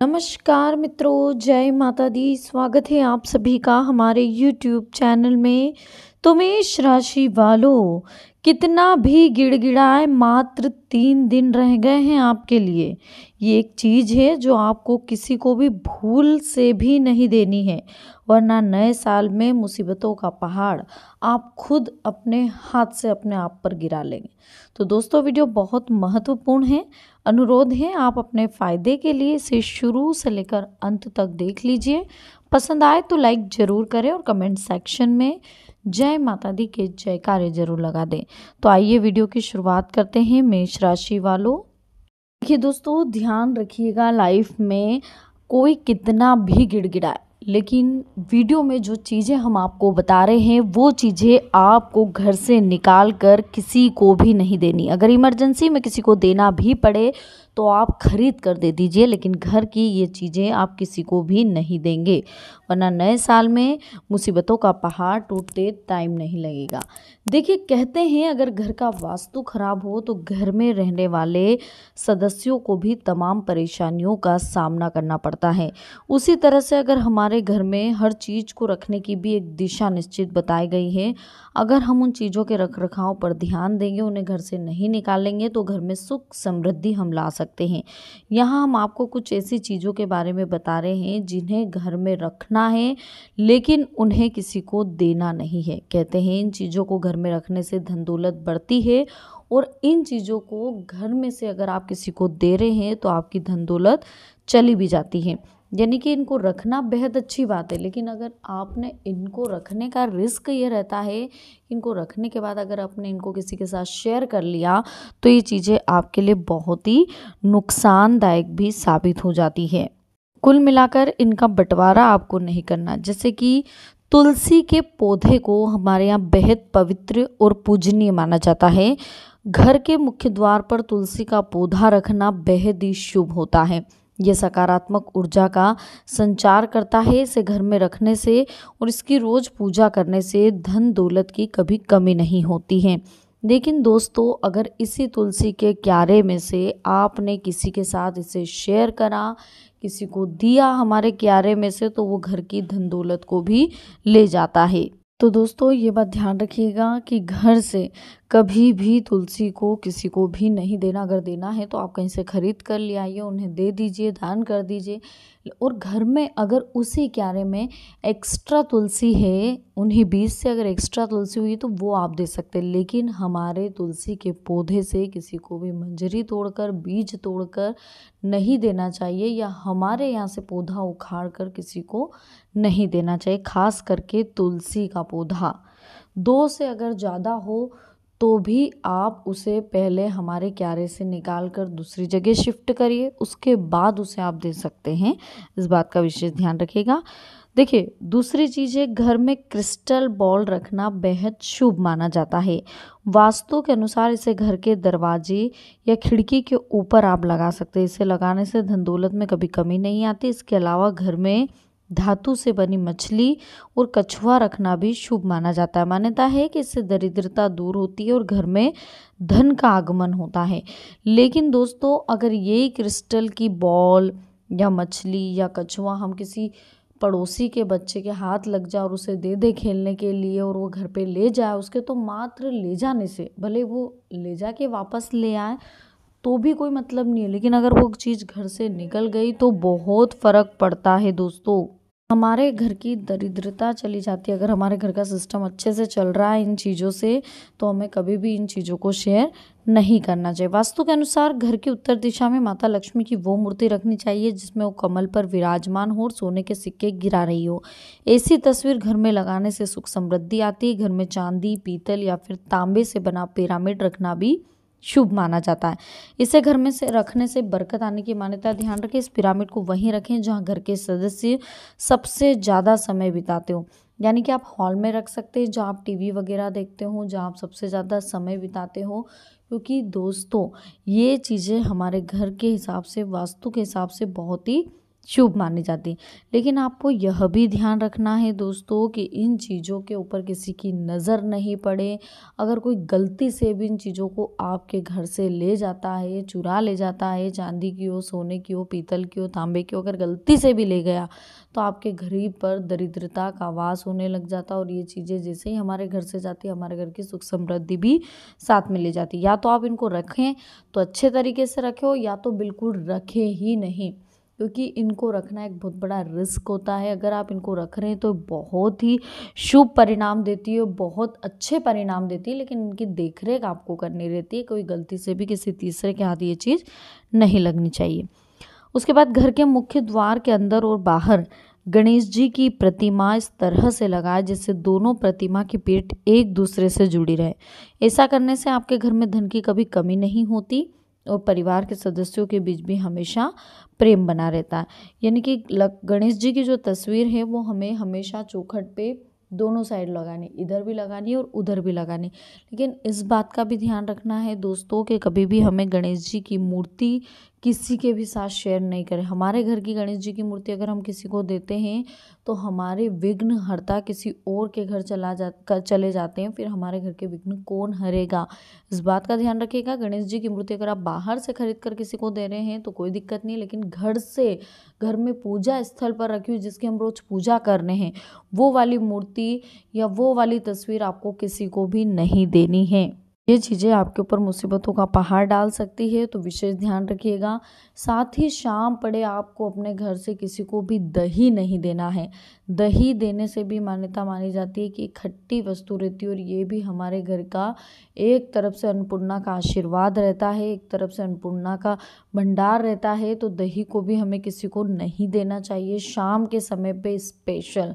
नमस्कार मित्रों, जय माता दी। स्वागत है आप सभी का हमारे YouTube चैनल में। तो मेष राशि वालों, कितना भी गिड़गिड़ाए, मात्र 3 दिन रह गए हैं आपके लिए। ये एक चीज़ है जो आपको किसी को भी भूल से भी नहीं देनी है, वरना नए साल में मुसीबतों का पहाड़ आप खुद अपने हाथ से अपने आप पर गिरा लेंगे। तो दोस्तों, वीडियो बहुत महत्वपूर्ण है। अनुरोध है आप अपने फ़ायदे के लिए इसे शुरू से लेकर अंत तक देख लीजिए। पसंद आए तो लाइक ज़रूर करें और कमेंट सेक्शन में जय माता दी के जयकारे जरूर लगा दें। तो आइए वीडियो की शुरुआत करते हैं। मेष राशि वालों, देखिए दोस्तों, ध्यान रखिएगा, लाइफ में कोई कितना भी गिड़गिड़ाए, लेकिन वीडियो में जो चीज़ें हम आपको बता रहे हैं वो चीज़ें आपको घर से निकाल कर किसी को भी नहीं देनी। अगर इमरजेंसी में किसी को देना भी पड़े तो आप खरीद कर दे दीजिए, लेकिन घर की ये चीज़ें आप किसी को भी नहीं देंगे, वरना नए साल में मुसीबतों का पहाड़ टूटते टाइम नहीं लगेगा। देखिए, कहते हैं अगर घर का वास्तु खराब हो तो घर में रहने वाले सदस्यों को भी तमाम परेशानियों का सामना करना पड़ता है। उसी तरह से अगर हमारे घर में हर चीज़ को रखने की भी एक दिशा निश्चित बताई गई है, अगर हम उन चीज़ों के रख रखाव पर ध्यान देंगे, उन्हें घर से नहीं निकालेंगे, तो घर में सुख समृद्धि हम ला सकते हैं। यहाँ हम आपको कुछ ऐसी चीज़ों के बारे में बता रहे हैं जिन्हें घर में रखना है, लेकिन उन्हें किसी को देना नहीं है। कहते हैं इन चीज़ों को घर में रखने से धन दौलत बढ़ती है, और इन चीज़ों को घर में से अगर आप किसी को दे रहे हैं तो आपकी धन दौलत चली भी जाती है। यानी कि इनको रखना बेहद अच्छी बात है, लेकिन अगर आपने इनको रखने का रिस्क ये रहता है, इनको रखने के बाद अगर आपने इनको किसी के साथ शेयर कर लिया तो ये चीज़ें आपके लिए बहुत ही नुकसानदायक भी साबित हो जाती है। कुल मिलाकर इनका बंटवारा आपको नहीं करना। जैसे कि तुलसी के पौधे को हमारे यहाँ बेहद पवित्र और पूजनीय माना जाता है। घर के मुख्य द्वार पर तुलसी का पौधा रखना बेहद ही शुभ होता है। यह सकारात्मक ऊर्जा का संचार करता है। इसे घर में रखने से और इसकी रोज पूजा करने से धन दौलत की कभी कमी नहीं होती है। लेकिन दोस्तों, अगर इसी तुलसी के क्यारे में से आपने किसी के साथ इसे शेयर करा, किसी को दिया हमारे क्यारे में से, तो वो घर की धन दौलत को भी ले जाता है। तो दोस्तों, ये बात ध्यान रखिएगा कि घर से कभी भी तुलसी को किसी को भी नहीं देना। अगर देना है तो आप कहीं से खरीद कर ले आइए, उन्हें दे दीजिए, दान कर दीजिए। और घर में अगर उसी क्यारे में एक्स्ट्रा तुलसी है, उन्हीं बीज से अगर एक्स्ट्रा तुलसी हुई तो वो आप दे सकते हैं, लेकिन हमारे तुलसी के पौधे से किसी को भी मंजरी तोड़कर, बीज तोड़कर नहीं देना चाहिए, या हमारे यहाँ से पौधा उखाड़ कर किसी को नहीं देना चाहिए। खास करके तुलसी का पौधा 2 से अगर ज़्यादा हो तो भी आप उसे पहले हमारे क्यारे से निकाल कर दूसरी जगह शिफ्ट करिए, उसके बाद उसे आप दे सकते हैं। इस बात का विशेष ध्यान रखिएगा। देखिए, दूसरी चीज़ है, घर में क्रिस्टल बॉल रखना बेहद शुभ माना जाता है। वास्तु के अनुसार इसे घर के दरवाजे या खिड़की के ऊपर आप लगा सकते हैं। इसे लगाने से धन दौलत में कभी कमी नहीं आती। इसके अलावा घर में धातु से बनी मछली और कछुआ रखना भी शुभ माना जाता है। मान्यता है कि इससे दरिद्रता दूर होती है और घर में धन का आगमन होता है। लेकिन दोस्तों, अगर यही क्रिस्टल की बॉल या मछली या कछुआ हम किसी पड़ोसी के बच्चे के हाथ लग जाए और उसे दे दे खेलने के लिए, और वो घर पे ले जाए, उसके तो मात्र ले जाने से, भले वो ले जाके वापस ले आए तो भी कोई मतलब नहीं है, लेकिन अगर वो चीज़ घर से निकल गई तो बहुत फ़र्क पड़ता है दोस्तों। हमारे घर की दरिद्रता चली जाती है। अगर हमारे घर का सिस्टम अच्छे से चल रहा है इन चीज़ों से, तो हमें कभी भी इन चीज़ों को शेयर नहीं करना चाहिए। वास्तु के अनुसार घर की उत्तर दिशा में माता लक्ष्मी की वो मूर्ति रखनी चाहिए जिसमें वो कमल पर विराजमान हो और सोने के सिक्के गिरा रही हो। ऐसी तस्वीर घर में लगाने से सुख समृद्धि आती है। घर में चांदी, पीतल या फिर तांबे से बना पिरामिड रखना भी शुभ माना जाता है। इसे घर में से रखने से बरकत आने की मान्यता। ध्यान रखें, इस पिरामिड को वहीं रखें जहां घर के सदस्य सबसे ज़्यादा समय बिताते हो। यानी कि आप हॉल में रख सकते हैं जहाँ आप टीवी वगैरह देखते हो, जहाँ आप सबसे ज़्यादा समय बिताते हो, क्योंकि दोस्तों ये चीज़ें हमारे घर के हिसाब से, वास्तु के हिसाब से बहुत ही शुभ मानी जाती। लेकिन आपको यह भी ध्यान रखना है दोस्तों कि इन चीज़ों के ऊपर किसी की नज़र नहीं पड़े। अगर कोई गलती से भी इन चीज़ों को आपके घर से ले जाता है, चुरा ले जाता है, चांदी की हो, सोने की हो, पीतल की हो, तांबे की हो, अगर गलती से भी ले गया तो आपके घर ही पर दरिद्रता का वास होने लग जाता है। और ये चीज़ें जैसे ही हमारे घर से जाती है, हमारे घर की सुख समृद्धि भी साथ में ले जाती है। या तो आप इनको रखें तो अच्छे तरीके से रखें, या तो बिल्कुल रखें ही नहीं, क्योंकि इनको रखना एक बहुत बड़ा रिस्क होता है। अगर आप इनको रख रहे हैं तो बहुत ही शुभ परिणाम देती है, बहुत अच्छे परिणाम देती है, लेकिन इनकी देखरेख आपको करनी रहती है। कोई गलती से भी किसी तीसरे के हाथ ये चीज़ नहीं लगनी चाहिए। उसके बाद घर के मुख्य द्वार के अंदर और बाहर गणेश जी की प्रतिमा इस तरह से लगाए जिससे दोनों प्रतिमा की पीठ एक दूसरे से जुड़ी रहे। ऐसा करने से आपके घर में धन की कभी कमी नहीं होती और परिवार के सदस्यों के बीच भी हमेशा प्रेम बना रहता है। यानी कि गणेश जी की जो तस्वीर है वो हमें हमेशा चौखट पे दोनों साइड लगानी, इधर भी लगानी और उधर भी लगानी। लेकिन इस बात का भी ध्यान रखना है दोस्तों कि कभी भी हमें गणेश जी की मूर्ति किसी के भी साथ शेयर नहीं करें। हमारे घर की गणेश जी की मूर्ति अगर हम किसी को देते हैं तो हमारे विघ्न हरता किसी और के घर चले जाते हैं, फिर हमारे घर के विघ्न कौन हरेगा। इस बात का ध्यान रखिएगा। गणेश जी की मूर्ति अगर आप बाहर से खरीद कर किसी को दे रहे हैं तो कोई दिक्कत नहीं, लेकिन घर में पूजा स्थल पर रखी हुई जिसकी हम रोज पूजा कर रहे हैं, वो वाली मूर्ति या वो वाली तस्वीर आपको किसी को भी नहीं देनी है। ये चीज़ें आपके ऊपर मुसीबतों का पहाड़ डाल सकती है, तो विशेष ध्यान रखिएगा। साथ ही शाम पड़े आपको अपने घर से किसी को भी दही नहीं देना है। दही देने से भी मान्यता मानी जाती है कि खट्टी वस्तु रहती है और ये भी हमारे घर का एक तरफ से अन्नपूर्णा का आशीर्वाद रहता है, एक तरफ से अन्नपूर्णा का भंडार रहता है। तो दही को भी हमें किसी को नहीं देना चाहिए शाम के समय पे स्पेशल।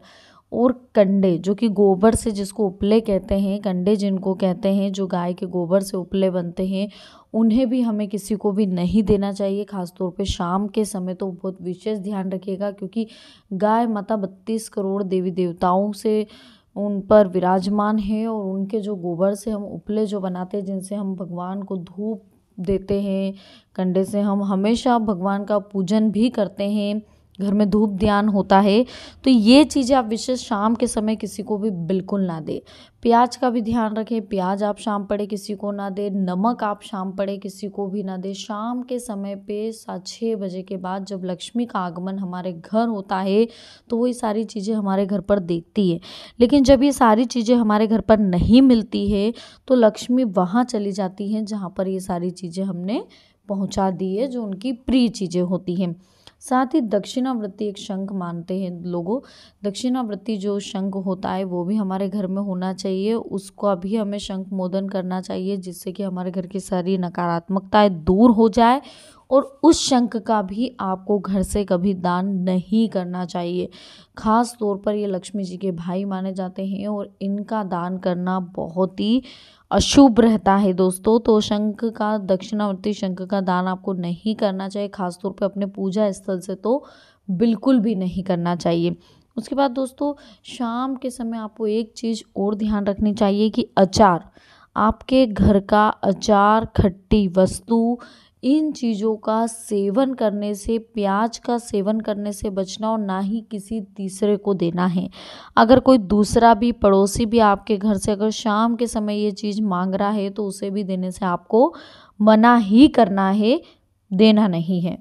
और कंडे जो कि गोबर से, जिसको उपले कहते हैं, कंडे जिनको कहते हैं, जो गाय के गोबर से उपले बनते हैं, उन्हें भी हमें किसी को भी नहीं देना चाहिए। खासतौर पे शाम के समय तो बहुत विशेष ध्यान रखिएगा, क्योंकि गाय माता 32 करोड़ देवी देवताओं से उन पर विराजमान है और उनके जो गोबर से हम उपले जो बनाते हैं, जिनसे हम भगवान को धूप देते हैं, कंडे से हम हमेशा भगवान का पूजन भी करते हैं, घर में धूप ध्यान होता है। तो ये चीज़ें आप विशेष शाम के समय किसी को भी बिल्कुल ना दें। प्याज का भी ध्यान रखें, प्याज आप शाम पड़े किसी को ना दें। नमक आप शाम पड़े किसी को भी ना दें। शाम के समय पे 6 बजे के बाद जब लक्ष्मी का आगमन हमारे घर होता है तो वो ये सारी चीज़ें हमारे घर पर देखती है। लेकिन जब ये सारी चीज़ें हमारे घर पर नहीं मिलती है तो लक्ष्मी वहाँ चली जाती हैं जहाँ पर ये सारी चीज़ें हमने पहुँचा दी है, जो उनकी प्रिय चीज़ें होती हैं। साथ ही दक्षिणावृत्ति एक शंख मानते हैं लोगों। दक्षिणावृत्ति जो शंख होता है वो भी हमारे घर में होना चाहिए, उसका भी हमें शंख मोदन करना चाहिए, जिससे कि हमारे घर की सारी नकारात्मकताएं दूर हो जाए। और उस शंख का भी आपको घर से कभी दान नहीं करना चाहिए। खास तौर पर ये लक्ष्मी जी के भाई माने जाते हैं और इनका दान करना बहुत ही अशुभ रहता है दोस्तों। तो शंख का, दक्षिणावर्ती शंख का दान आपको नहीं करना चाहिए, खासतौर पे अपने पूजा स्थल से तो बिल्कुल भी नहीं करना चाहिए। उसके बाद दोस्तों शाम के समय आपको एक चीज़ और ध्यान रखनी चाहिए कि अचार, आपके घर का अचार, खट्टी वस्तु, इन चीज़ों का सेवन करने से, प्याज का सेवन करने से बचना और ना ही किसी तीसरे को देना है। अगर कोई दूसरा भी पड़ोसी भी आपके घर से अगर शाम के समय ये चीज़ मांग रहा है तो उसे भी देने से आपको मना ही करना है, देना नहीं है।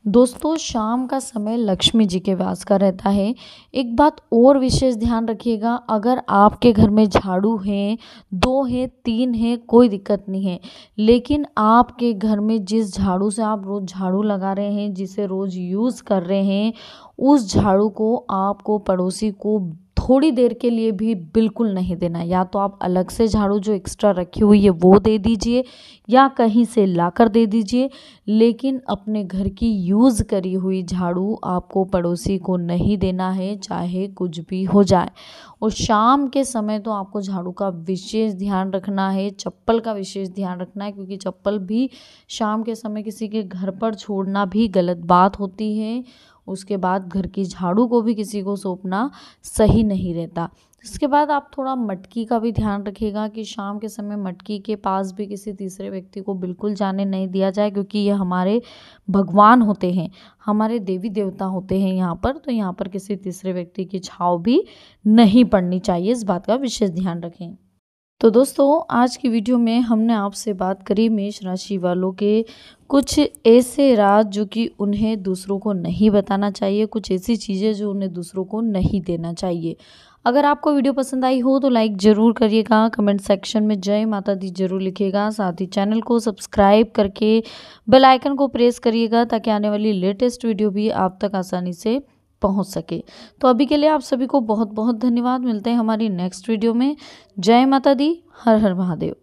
दोस्तों शाम का समय लक्ष्मी जी के वास का रहता है। एक बात और विशेष ध्यान रखिएगा, अगर आपके घर में झाड़ू है, 2 है, 3 है, कोई दिक्कत नहीं है, लेकिन आपके घर में जिस झाड़ू से आप रोज़ झाड़ू लगा रहे हैं, जिसे रोज़ यूज़ कर रहे हैं, उस झाड़ू को आपको पड़ोसी को थोड़ी देर के लिए भी बिल्कुल नहीं देना। या तो आप अलग से झाड़ू जो एक्स्ट्रा रखी हुई है वो दे दीजिए या कहीं से लाकर दे दीजिए, लेकिन अपने घर की यूज़ करी हुई झाड़ू आपको पड़ोसी को नहीं देना है, चाहे कुछ भी हो जाए। और शाम के समय तो आपको झाड़ू का विशेष ध्यान रखना है, चप्पल का विशेष ध्यान रखना है, क्योंकि चप्पल भी शाम के समय किसी के घर पर छोड़ना भी गलत बात होती है उसके बाद घर की झाड़ू को भी किसी को सौंपना सही नहीं रहता। इसके बाद आप थोड़ा मटकी का भी ध्यान रखिएगा कि शाम के समय मटकी के पास भी किसी तीसरे व्यक्ति को बिल्कुल जाने नहीं दिया जाए, क्योंकि ये हमारे भगवान होते हैं, हमारे देवी देवता होते हैं यहाँ पर। तो यहाँ पर किसी तीसरे व्यक्ति की छाव भी नहीं पड़नी चाहिए, इस बात का विशेष ध्यान रखें। तो दोस्तों, आज की वीडियो में हमने आपसे बात करी मेष राशि वालों के कुछ ऐसे राज जो कि उन्हें दूसरों को नहीं बताना चाहिए, कुछ ऐसी चीज़ें जो उन्हें दूसरों को नहीं देना चाहिए। अगर आपको वीडियो पसंद आई हो तो लाइक ज़रूर करिएगा, कमेंट सेक्शन में जय माता दी जरूर लिखिएगा, साथ ही चैनल को सब्सक्राइब करके बेल आइकन को प्रेस करिएगा ताकि आने वाली लेटेस्ट वीडियो भी आप तक आसानी से पहुंच सके। तो अभी के लिए आप सभी को बहुत बहुत धन्यवाद। मिलते हैं हमारी नेक्स्ट वीडियो में। जय माता दी, हर हर महादेव।